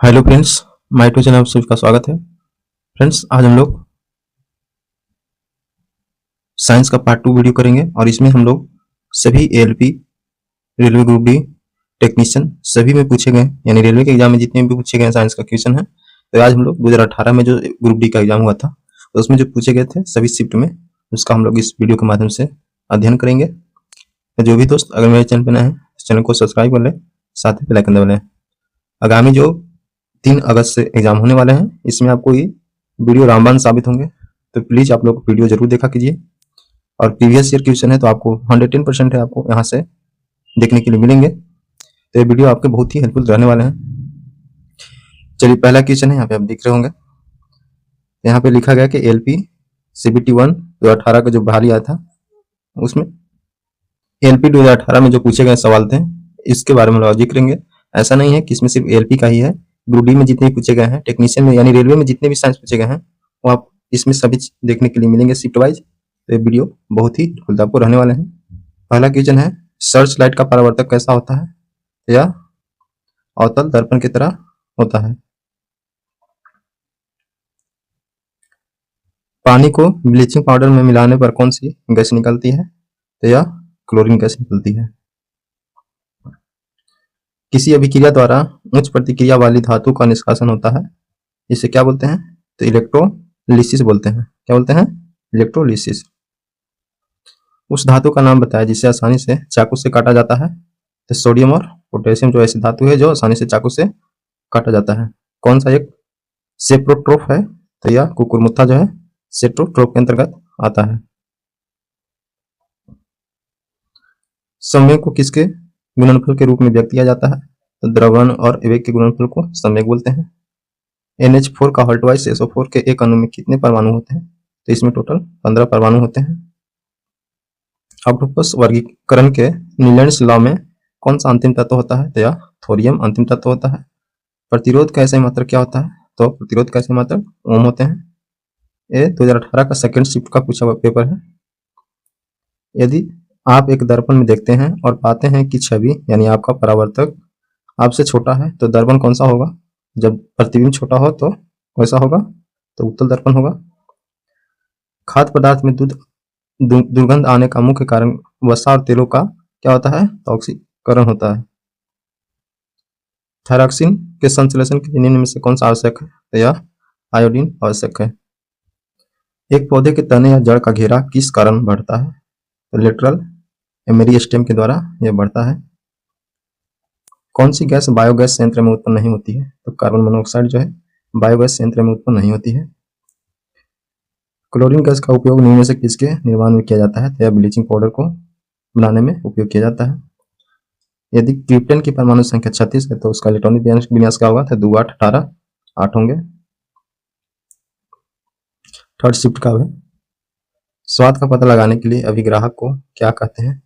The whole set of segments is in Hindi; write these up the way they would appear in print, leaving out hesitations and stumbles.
Hello friends, my to channel आप सभी का स्वागत है। फ्रेंड्स, आज हम लोग साइंस का पार्ट 2 वीडियो करेंगे और इसमें हम लोग सभी ALP, railway group D, technician सभी में पूछे गए, यानी रेलवे के एग्जाम में जितने भी पूछे गए साइंस का क्वेश्चन है। तो आज हम लोग 2018 में जो ग्रुप डी का एग्जाम हुआ था तो उसमें जो पूछे गए थे सभी शिफ्ट में, उसका हम लोग इस वीडियो के माध्यम से अध्ययन करेंगे। तो जो भी दोस्त अगर मेरे चैनल पर नए हैं इस चैनल को सब्सक्राइब कर ले, साथ ही बेल आइकन दबा लें। आगामी जो 3 अगस्त से एग्जाम होने वाले हैं इसमें आपको ये वीडियो रामबाण साबित होंगे, तो प्लीज आप लोग वीडियो जरूर देखा कीजिए। और प्रीवियस ईयर क्वेश्चन है तो आपको 110% है, आपको यहाँ से देखने के लिए मिलेंगे। तो ये वीडियो आपके बहुत ही हेल्पफुल रहने वाले हैं। चलिए, पहला क्वेश्चन है, यहाँ पे आप देख रहे होंगे। यहाँ पे लिखा गया कि एलपी सीबीटी 1 2018 का जो बहाली आया था उसमें एलपी 2018 में जो पूछे गए सवाल थे इसके बारे में लॉजिक करेंगे। ऐसा नहीं है कि इसमें सिर्फ एलपी का ही है, ग्रुप डी में जितने भी पूछे गए हैं, टेक्नीशियन में यानी रेलवे में जितने भी साइंस पूछे गए हैं वो आप इसमें सभी देखने के लिए मिलेंगे शिफ्ट वाइज। तो ये वीडियो बहुत ही हेल्पफुल आपको रहने वाले हैं। पहला क्वेश्चन है, सर्च लाइट का परावर्तक कैसा होता है? या अवतल दर्पण की तरह होता है। पानी को ब्लीचिंग पाउडर में मिलाने पर कौन सी गैस निकलती है? तो यह क्लोरीन गैस निकलती है। किसी अभिक्रिया द्वारा उच्च प्रतिक्रिया वाली धातु का निष्कासन होता है, इसे क्या बोलते हैं? तो इलेक्ट्रोलिसिस बोलते हैं। क्या बोलते हैं? इलेक्ट्रोलिसिस। उस धातु का नाम बताया जिसे आसानी से चाकू से काटा जाता है। तो सोडियम और पोटेशियम जो ऐसी धातु है जो आसानी से चाकू से काटा जाता है। कौन सा? एक सेप्रोट्रोफ है। तो यह कुकुरमुत्था जो है सेप्रोट्रोफ के अंतर्गत आता है। संवेग को किसके गुणनफल के रूप में व्यक्त किया जाता है? तो द्रवण और वेग के गुणनफल को संवेग बोलते हैं। NH4 का हॉल्टवाइज SO4 के एक अणु में कितने परमाणु होते हैं? तो इसमें टोटल 15 परमाणु होते हैं। ऑक्टोपस वर्गीकरण के नीलैंड्स लॉ में कौन सा अंतिम तत्व होता है? तो यह थोरियम अंतिम तत्व होता है। प्रतिरोध का ऐसा मात्रक क्या होता है? तो प्रतिरोध का ऐसा मात्रक ओम होते हैं। ये 2018 का सेकंड शिफ्ट का पूछा हुआ पेपर है। यदि आप एक दर्पण में देखते हैं और पाते हैं कि छवि यानी आपका परावर्तक आपसे छोटा है तो दर्पण कौन सा होगा? जब प्रतिबिंब छोटा हो तो वैसा होगा, तो उत्तल दर्पण होगा। खाद्य पदार्थ में दुर्गंध आने का मुख्य कारण वसा और तेलों का क्या होता है? तो ऑक्सीकरण होता है। थायरॉक्सिन के संश्लेषण के लिए निम्न में से कौन सा आवश्यक है? तो यह आयोडीन आवश्यक है। एक पौधे के तने या जड़ का घेरा किस कारण बढ़ता है? तो लेटरल मेरिस्टेम के द्वारा यह बढ़ता है। कौन सी गैस बायोगैस संयंत्र में उत्पन्न नहीं होती है? तो कार्बन मोनोऑक्साइड जो है बायोगैस संयंत्र में उत्पन्न नहीं होती है। क्लोरीन गैस का उपयोग निम्न में से किसके निर्माण में किया जाता है? तो यह ब्लीचिंग पाउडर को बनाने में उपयोग किया जाता है। यदि क्रिप्टन की परमाणु संख्या 36 है तो उसका इलेक्ट्रॉनिक विन्यास क्या होगा? तो 2 8 18 8 होंगे। थर्ड शिफ्ट का है, स्वाद का पता लगाने के लिए अभिग्राहक को क्या कहते हैं?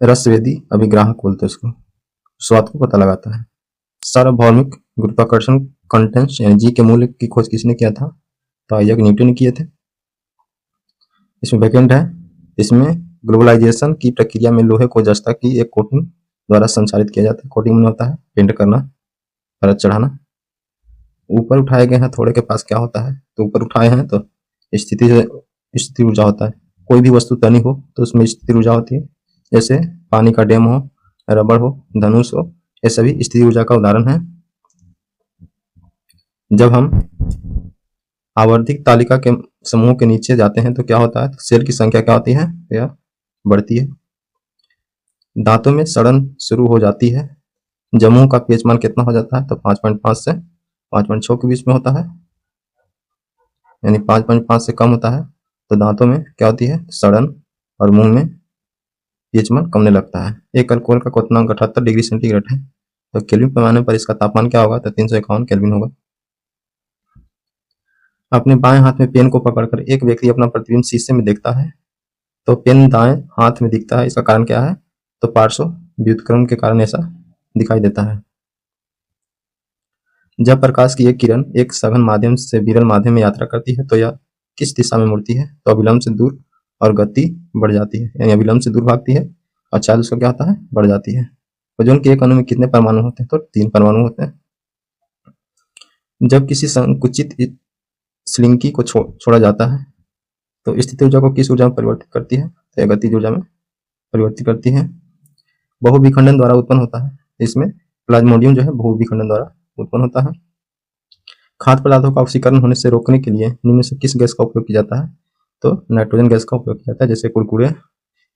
रसवेदी अभिग्राहक बोलते हैं उसको, स्वाद को पता लगाता है। सार्वभौमिक गुरुत्वाकर्षण कंटेंट्स यानी जी के मूल्य की खोज किसने किया था? तो आइजैक न्यूटन ने किए थे। इसमें वैकेंट है। इसमें ग्लोबलाइजेशन की प्रक्रिया में लोहे को जस्ता की एक कोटिंग द्वारा संचालित किया जाता है। कोटिंग में होता है पेंट करना, परत चढ़ाना। ऊपर उठाए गए हैं थोड़े के पास क्या होता है? तो ऊपर उठाए हैं तो स्थिति ऊर्जा होता है। कोई भी वस्तु तनी हो तो उसमें स्थिति ऊर्जा होती है, जैसे पानी का डैम हो, रबड़ हो, धनुष हो, ये सभी स्थिति ऊर्जा का उदाहरण है। जब हम आवर्धिक तालिका के समूह के नीचे जाते हैं तो क्या होता है? सेल की संख्या क्या होती है? यह बढ़ती है। दांतों में सड़न शुरू हो जाती है, जमुओं का पीएच मान कितना हो जाता है? तो 5.5 से 5.6 के बीच में होता है, यानी 5.5 से कम होता है तो दांतों में क्या होती है? सड़न, और मुंह में पीएच मान कमने लगता है। एक अल्कोहल का क्वथनांक 78 डिग्री सेंटीग्रेड है तो केल्विन पैमाने पर इसका तापमान क्या होगा? तो 351 केल्विन होगा। अपने बाएं हाथ में पेन को पकड़कर एक व्यक्ति अपना प्रतिबिंब शीशे में देखता है तो पेन दाएं हाथ में दिखता है, इसका कारण क्या है? तो पार्श्व व्युत्क्रमण के कारण ऐसा दिखाई देता है। जब प्रकाश की एक किरण एक सघन माध्यम से विरल माध्यम में यात्रा करती है तो यह किस दिशा में मुड़ती है? तो अविलंब से दूर और गति बढ़ जाती है, यानी अविलंब से दूर भागती है और चाल उसका क्या होता है? बढ़ जाती है। ओजोन के एक अणु में कितने परमाणु होते हैं? तो 3 परमाणु होते हैं। जब किसी संकुचित स्लिंकी को छोड़ा जाता है तो स्थित ऊर्जा को किस ऊर्जा में परिवर्तित करती है? तो यह गतिज ऊर्जा में परिवर्तित करती है। बहुविखंडन द्वारा उत्पन्न होता है। इसमें प्लाज्मोडियम जो है बहुविखंडन द्वारा उत्पन्न होता है। खाद्य पदार्थों का ऑक्सीकरण होने से रोकने के लिए निम्न से किस गैस का उपयोग किया जाता है? तो नाइट्रोजन गैस का उपयोग किया जाता है। जैसे कुरकुरे,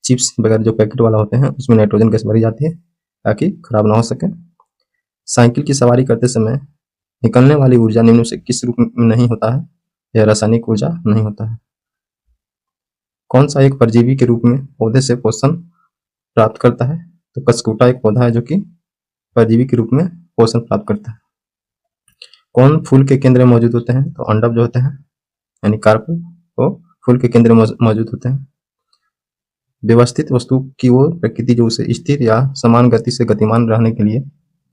चिप्स वगैरह जो पैकेट वाला होते हैं उसमें नाइट्रोजन गैस भरी जाती है ताकि खराब ना हो सके। साइकिल की सवारी करते समय निकलने वाली ऊर्जा निम्न से किस रूप में नहीं होता है? यह रासायनिक ऊर्जा नहीं होता है। कौन सा एक परजीवी के रूप में पौधे से पोषण प्राप्त करता है? तो कसकूटा एक पौधा है जो कि परजीवी के रूप में पोषण प्राप्त करता है। कौन फूल के केंद्र में मौजूद होते हैं? तो अंडक जो होते हैं यानी कार्पेल वो फूल के केंद्र में मौजूद होते हैं। व्यवस्थित वस्तु की वो प्रकृति जो उसे स्थिर या समान गति से गतिमान रहने के लिए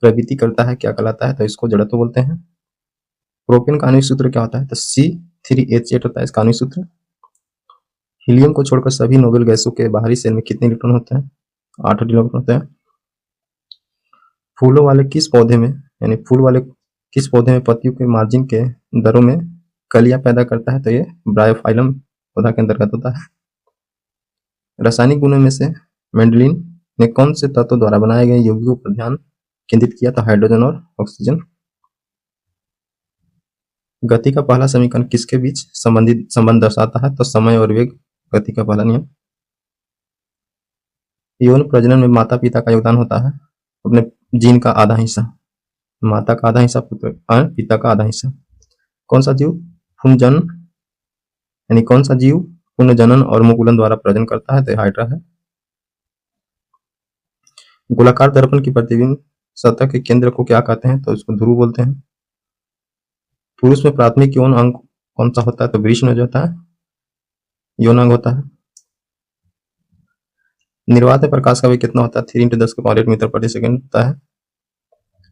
प्रवृत्ति करता है क्या कहलाता है? तो इसको जड़त्व बोलते हैं। प्रोपेन का आणविक सूत्र क्या होता है? तो C3H8 होता है इसका आणविक सूत्र। हीलियम को छोड़कर सभी नोबेल गैसों के बाहरी शेल में कितने इलेक्ट्रॉन होते हैं? 8 इलेक्ट्रॉन होते हैं। फूलों वाले किस पौधे में यानी फूल वाले किस पौधे में पत्तियों के मार्जिन के दरों में कलियां पैदा करता है? तो ये ब्रायोफाइलम पौधा के अंतर्गत होता है। रासायनिक गुणों में से मेंडलिन ने कौन से तत्व द्वारा बनाए गए यौगिकों पर ध्यान केंद्रित किया? तो हाइड्रोजन और ऑक्सीजन। गति का पहला समीकरण किसके बीच संबंध दर्शाता है? तो समय और वेग गति का पहला नियम। यौन प्रजनन में माता पिता का योगदान होता है अपने जीन का आधा हिस्सा, माता का आधा हिस्सा, पिता का आधा हिस्सा। कौन सा जीव पुनर्जनन और मुकुलन द्वारा प्रजनन करता है? तो हाइड्रा है। गोलाकार दर्पण की प्रतिबिंब सतह के केंद्र को क्या कहते हैं? तो उसको ध्रुव बोलते हैं। पुरुष में प्राथमिक यौन अंग कौन सा होता है? तो वृषण जो होता है यौन अंग होता है। निर्वात में प्रकाश का वेग कितना होता है? 3 × 10⁸ मीटर प्रति सेकंड होता है।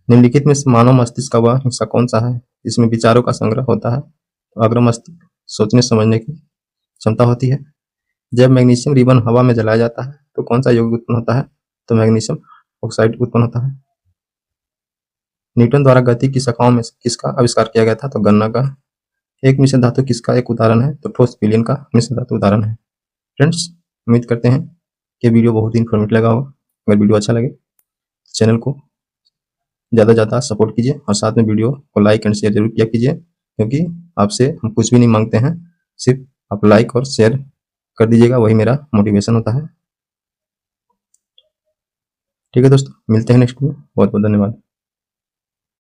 निम्नलिखित में मानव मस्तिष्क का वह हिस्सा कौन सा है इसमें विचारों का संग्रह होता है? तो अग्र मस्तिष्क सोचने समझने की क्षमता होती है। जब मैग्नीशियम रिबन हवा में जलाया जाता है तो कौन सा यौगिक उत्पन्न होता है? तो मैग्नीशियम ऑक्साइड उत्पन्न होता है। न्यूटन द्वारा गति की शाखाओं में किसका आविष्कार किया गया था? तो गन्ना का। एक मिश्र धातु किसका एक उदाहरण है? तो ठोस विलयन का मिश्र धातु उदाहरण है। फ्रेंड्स, उम्मीद करते हैं कि वीडियो बहुत ही इन्फॉर्मेटिव लगा होगा। अगर वीडियो अच्छा लगे चैनल को ज़्यादा से ज़्यादा सपोर्ट कीजिए और साथ में वीडियो को लाइक एंड शेयर जरूर किया कीजिए, क्योंकि आपसे हम कुछ भी नहीं मांगते हैं, सिर्फ आप लाइक और शेयर कर दीजिएगा, वही मेरा मोटिवेशन होता है। ठीक है दोस्तों, मिलते हैं नेक्स्ट में। बहुत बहुत धन्यवाद।